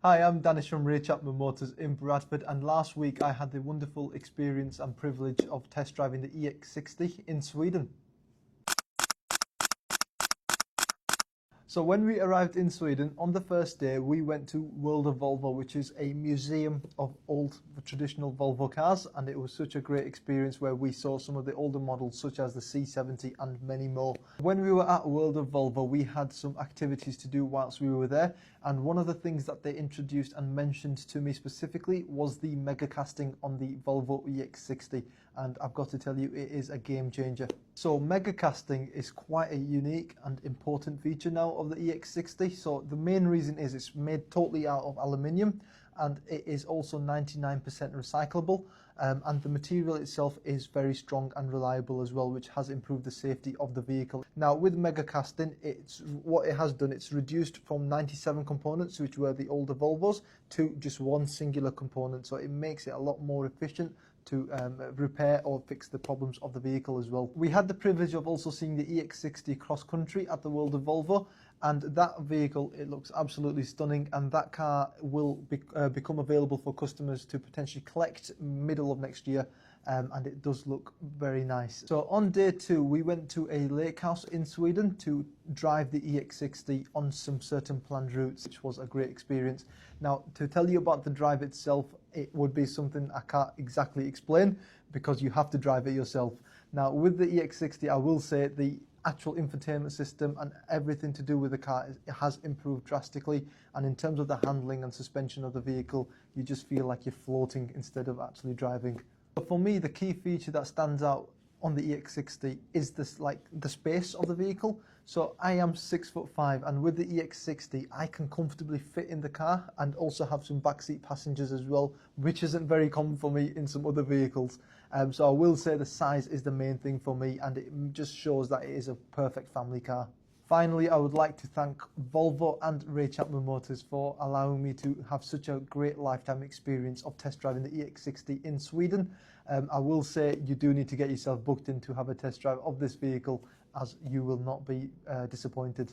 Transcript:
Hi, I'm Danish from Ray Chapman Motors in Bradford, and last week I had the wonderful experience and privilege of test driving the EX60 in Sweden. So when we arrived in Sweden, on the first day we went to World of Volvo, which is a museum of old traditional Volvo cars, and it was such a great experience where we saw some of the older models such as the C70 and many more. When we were at World of Volvo, we had some activities to do whilst we were there, and one of the things that they introduced and mentioned to me specifically was the mega casting on the Volvo EX60, and I've got to tell you, it is a game changer. So mega casting is quite a unique and important feature now of the EX60. So the main reason is it's made totally out of aluminium, and it is also 99% recyclable, and the material itself is very strong and reliable as well, which has improved the safety of the vehicle. Now with mega casting, what it has done, it's reduced from 97 components, which were the older Volvos, to just one singular component, so it makes it a lot more efficient to repair or fix the problems of the vehicle as well. We had the privilege of also seeing the EX60 cross country at the World of Volvo, and that vehicle, it looks absolutely stunning, and that car will become available for customers to potentially collect middle of next year, and it does look very nice. So on day 2 we went to a lake house in Sweden to drive the EX60 on some certain planned routes, which was a great experience. Now to tell you about the drive itself, it would be something I can't exactly explain because you have to drive it yourself. Now with the EX60, I will say the actual infotainment system and everything to do with the car, it has improved drastically, and in terms of the handling and suspension of the vehicle, you just feel like you're floating instead of actually driving. But for me, the key feature that stands out on the EX60 is the space of the vehicle. So I am 6'5", and with the EX60 I can comfortably fit in the car and also have some backseat passengers as well, which isn't very common for me in some other vehicles. So I will say the size is the main thing for me, and it just shows that it is a perfect family car. Finally, I would like to thank Volvo and Ray Chapman Motors for allowing me to have such a great lifetime experience of test driving the EX60 in Sweden. I will say you do need to get yourself booked in to have a test drive of this vehicle, as you will not be disappointed.